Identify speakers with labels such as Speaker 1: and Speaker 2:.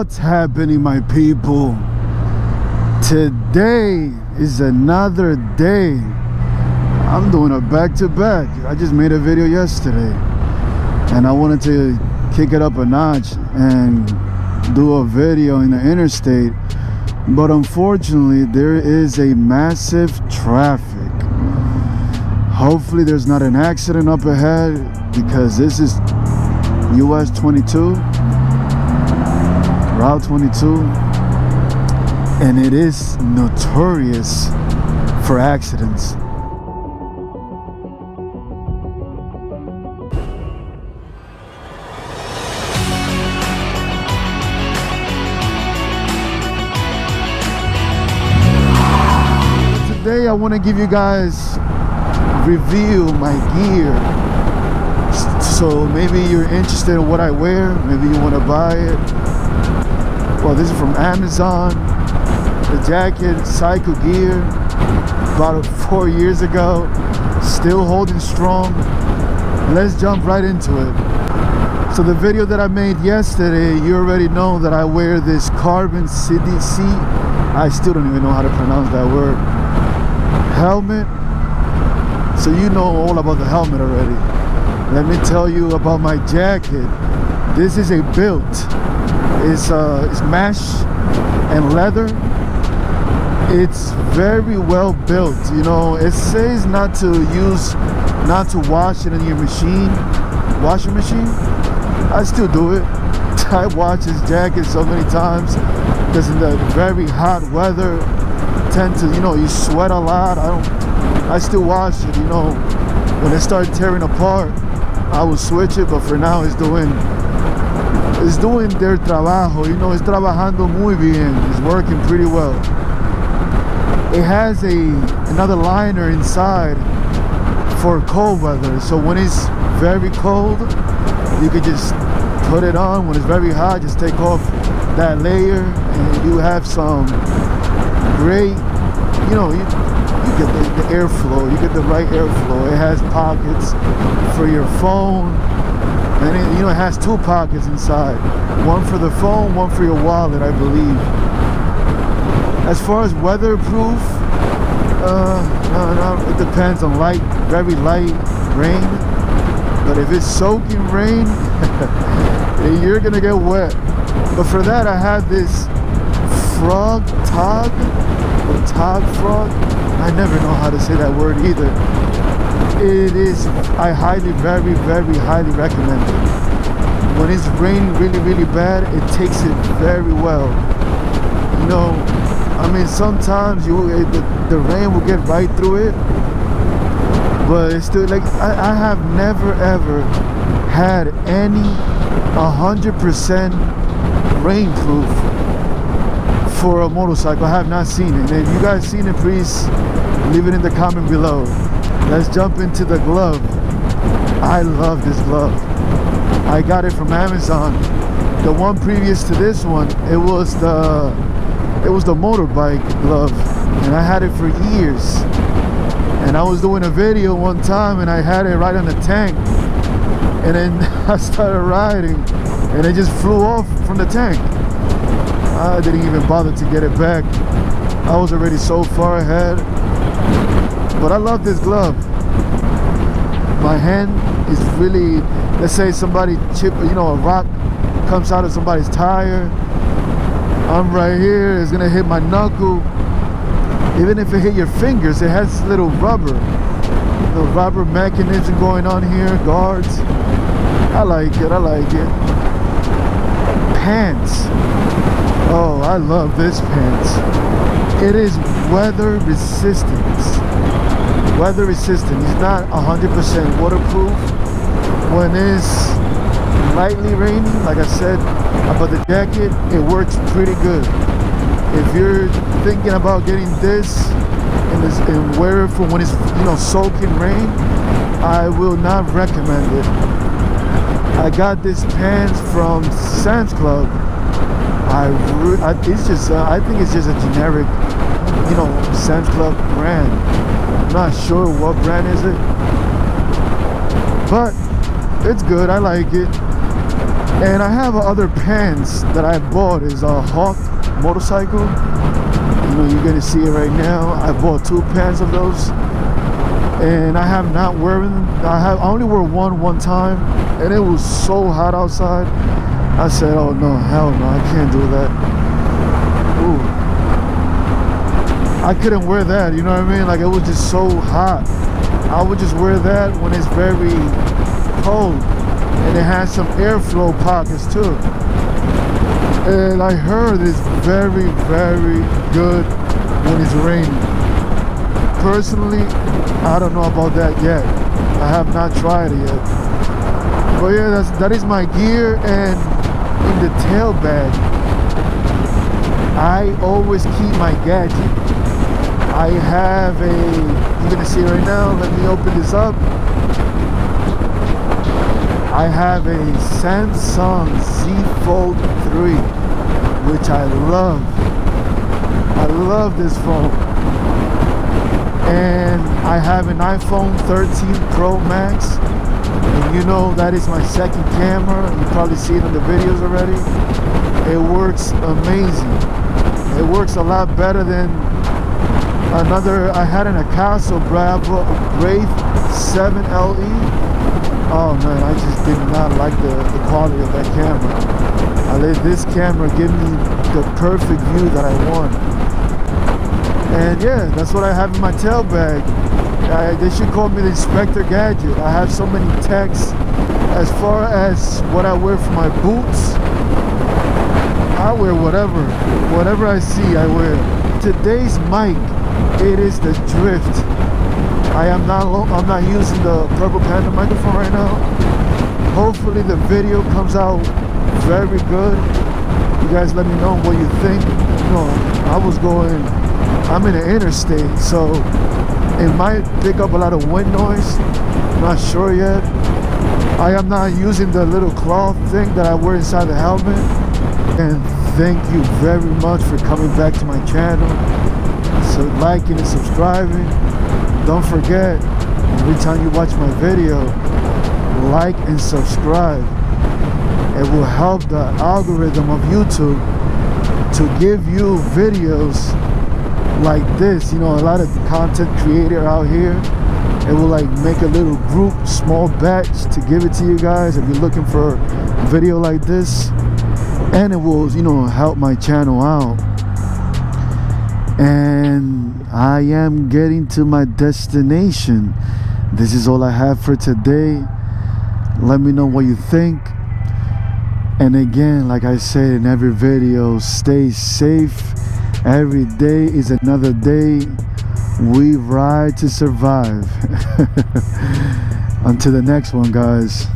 Speaker 1: What's happening, my people? Today is another day. I'm doing a back-to-back. I just made a video yesterday and I wanted to kick it up a notch and do a video in the interstate, but unfortunately there is a massive traffic. Hopefully there's not an accident up ahead, because this is US 22, Route 22, and it is notorious for accidents. Today I want to give you guys review my gear. So maybe you're interested in what I wear, maybe you want to buy it. Well, this is from Amazon. The jacket, Psycho Gear, bought it 4 years ago, still holding strong. Let's jump right into it. So the video that I made yesterday, you already know that I wear this carbon CDC, I still don't even know how to pronounce that word, helmet. So you know all about the helmet already. Let me tell you about my jacket. This is a built. It's mesh and leather. It's very well built. You know, it says not to wash it in your washing machine. I still do it. I wash this jacket so many times because in the very hot weather, you sweat a lot. I still wash it. You know, when it started tearing apart, I will switch it, but for now it's doing their trabajo. You know, it's trabajando muy bien. It's working pretty well. It has another liner inside for cold weather. So when it's very cold, you could just put it on. When it's very hot, just take off that layer and you have some great, you get the airflow, you get the right airflow. It has pockets for your phone, and it has 2 pockets inside, one for the phone, one for your wallet, I believe. As far as weatherproof, no, it depends on very light rain. But if it's soaking rain, you're gonna get wet. But for that, I have this frog. I never know how to say that word either. I very, very highly recommend it. When it's raining really, really bad, it takes it very well. You know, I mean, sometimes the rain will get right through it, but it's still like, I have never ever had any 100% rainproof for a motorcycle. I have not seen it. If you guys seen it, please leave it in the comment below. Let's jump into the glove. I love this glove. I got it from Amazon. The one previous to this one, it was the motorbike glove, and I had it for years. And I was doing a video one time and I had it right on the tank, and then I started riding and it just flew off from the tank. I didn't even bother to get it back. I was already so far ahead. But I love this glove. My hand is really, let's say somebody a rock comes out of somebody's tire, I'm right here, it's gonna hit my knuckle. Even if it hit your fingers, it has little rubber mechanism going on here, guards. I like it. Pants. Oh, I love this pants. It is weather resistant. It's not 100% waterproof. When it's lightly raining, like I said about the jacket, it works pretty good. If you're thinking about getting this and wear it for when it's soaking rain, I will not recommend it. I got this pants from Sam's Club. I think it's just a generic, Sam's Club brand. I'm not sure what brand is it, but it's good. I like it. And I have other pants that I bought. Is a Hawk motorcycle. You know, you're gonna see it right now. I bought 2 pants of those, and I have not wearing them. I only wore one time, and it was so hot outside. I said, oh no, hell no, I can't do that. Ooh, I couldn't wear that, you know what I mean? Like, it was just so hot. I would just wear that when it's very cold, and it has some airflow pockets too. And I heard it's very, very good when it's raining. Personally, I don't know about that yet. I have not tried it yet. But yeah, that is my gear. And in the tail bag, I always keep my gadget. I have you're gonna see it right now. Let me open this up. I have a Samsung Z Fold 3, which I love. I love this phone. And I have an iPhone 13 Pro Max. And you know that is my second camera. You probably see it in the videos already. It works amazing. It works a lot better than another. I had an Akaso Bravo Wraith 7 LE. Oh man, I just did not like the quality of that camera. I let this camera give me the perfect view that I want. And yeah, that's what I have in my tail bag. They should call me the Inspector Gadget. I have so many techs. As far as what I wear for my boots, I wear whatever I see I wear. Today's mic, it is the Drift. I'm not using the Purple Panda microphone right now. Hopefully the video comes out very good. You guys let me know what you think. You know, I'm in an interstate, so it might pick up a lot of wind noise. I'm not sure yet. I am not using the little cloth thing that I wear inside the helmet. And thank you very much for coming back to my channel. So liking and subscribing. Don't forget, every time you watch my video, like and subscribe. It will help the algorithm of YouTube to give you videos like this. You know, a lot of content creator out here, it will like make a little group, small batch to give it to you guys if you're looking for a video like this. And it will, you know, help my channel out. And I am getting to my destination. This is all I have for today. Let me know what you think. And again, like I said in every video, stay safe. Every day is another day. We ride to survive. Until the next one, guys.